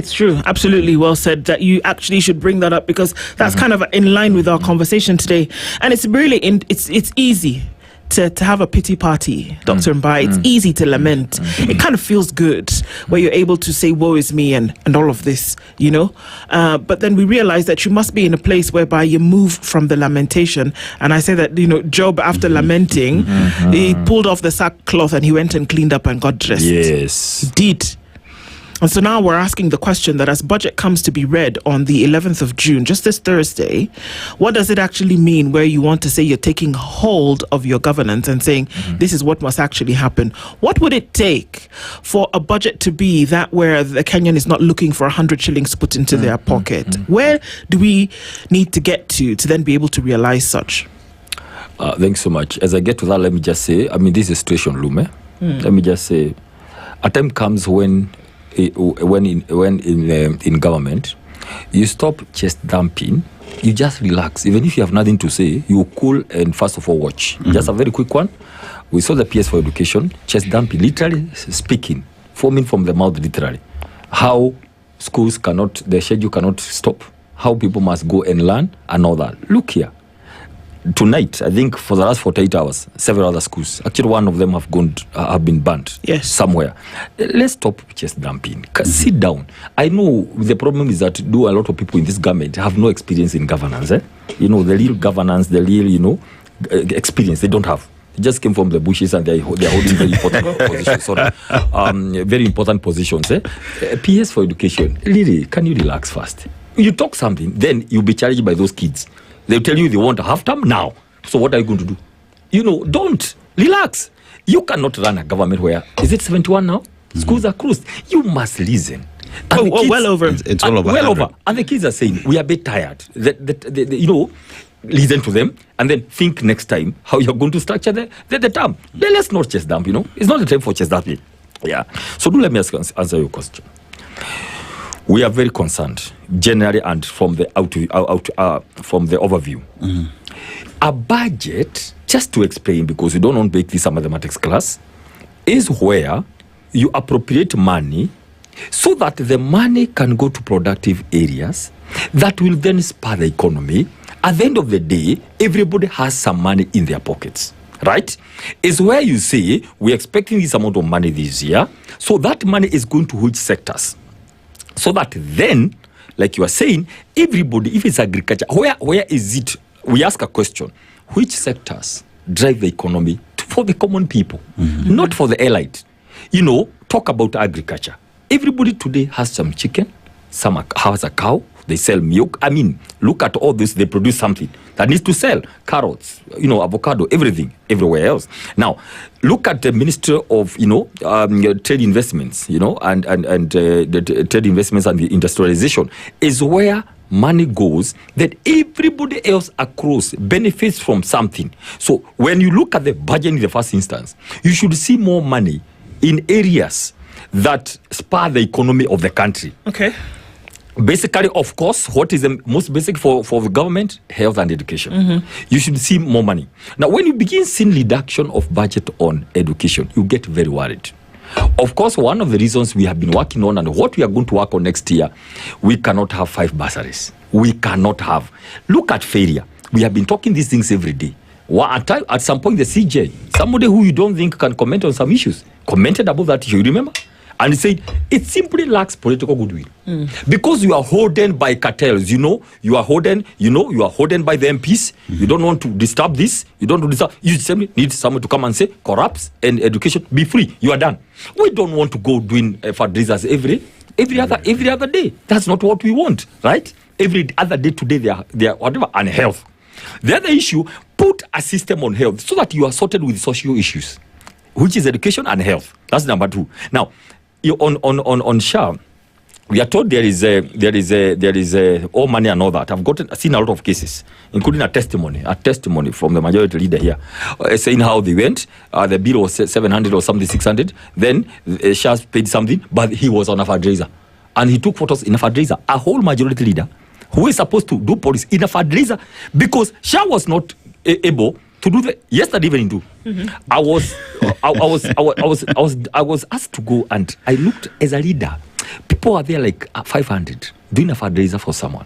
It's true. Absolutely well said that you actually should bring that up, because that's kind of in line with our conversation today. And it's really, it's easy to have a pity party, Dr. Mbae. It's easy to lament. It kind of feels good where you're able to say, woe is me and all of this, you know. But then we realize that you must be in a place whereby you move from the lamentation. And I say that, you know, Job, after lamenting, he pulled off the sackcloth and he went and cleaned up and got dressed. Yes. He did. And so now we're asking the question that as budget comes to be read on the 11th of June, just this Thursday, what does it actually mean where you want to say you're taking hold of your governance and saying this is what must actually happen? What would it take for a budget to be that where the Kenyan is not looking for 100 shillings put into their pocket? Where do we need to get to then be able to realize such? Thanks so much. As I get to that, let me just say, I mean, this is situation Lume. Let me just say, a time comes when in government, you stop chest dumping, you just relax. Even if you have nothing to say, you cool and first of all watch. Just a very quick one. We saw the PS for education, chest dumping, literally speaking, foaming from the mouth, literally. How schools the schedule cannot stop. How people must go and learn and all that. Look here. Tonight, I think for the last 48 hours, several other schools, actually one of them have been banned somewhere. Let's stop chest dumping. Sit down. I know the problem is that a lot of people in this government have no experience in governance. You know, the real governance, the real, you know, experience they don't have. They just came from the bushes and they're holding very important positions. Very important positions. PS for education. Really, can you relax first? You talk something, then you'll be challenged by those kids. They'll tell you they want a half term now. So what are you going to do? You know, don't. Relax. You cannot run a government where, is it 71 now? Schools are closed. You must listen. Well over. It's all over. Well over. And the kids are saying, we are a bit tired. You know, listen to them and then think next time how you're going to structure the term. Then let's not chest dump, you know. It's not the time for chest dumping. Yeah. So do let me answer your question. We are very concerned, generally, and from the from the overview. A budget, just to explain, because you don't want to make this a mathematics class, is where you appropriate money so that the money can go to productive areas that will then spur the economy. At the end of the day, everybody has some money in their pockets. Right? Is where you say, we're expecting this amount of money this year, so that money is going to which sectors? So that then, like you are saying, everybody, if it's agriculture, where is it? We ask a question. Which sectors drive the economy for the common people, not for the elite? You know, talk about agriculture. Everybody today has some chicken, some has a cow, they sell milk. I mean, look at all this, they produce something that needs to sell. Carrots, you know, avocado, everything, everywhere else. Now, look at the Minister of, you know, trade investments, you know, and the trade investments and the industrialization is where money goes that everybody else across benefits from something. So when you look at the budget in the first instance, you should see more money in areas that spur the economy of the country. Okay. Basically, of course, what is the most basic for the government? Health and education. You should see more money. Now, when you begin seeing reduction of budget on education, you get very worried. Of course, one of the reasons we have been working on and what we are going to work on next year, we cannot have 5 bursaries. We cannot have. Look at failure. We have been talking these things every day. At some point, the CJ, somebody who you don't think can comment on some issues, commented about that issue, you remember? And he said, it simply lacks political goodwill. Because you are holding by cartels, you know, you are holding by the MPs. You don't want to disturb this. You don't want to disturb. You simply need someone to come and say, corrupts and education, be free. You are done. We don't want to go doing fundraisers every other day. That's not what we want, right? Every other day today, they are whatever, and health. The other issue, put a system on health so that you are sorted with social issues, which is education and health. That's number 2. Now, on SHA, we are told there is all money and all that. I've seen a lot of cases, including a testimony from the majority leader here, saying how they went. The bill was 700 or something, 600. Then SHA paid something, but he was on a fundraiser, and he took photos in a fundraiser. A whole majority leader who is supposed to do policy in a fundraiser because SHA was not able to do the yesterday evening too. I was asked to go, and I looked as a leader. People are there like 500 doing a fundraiser for someone.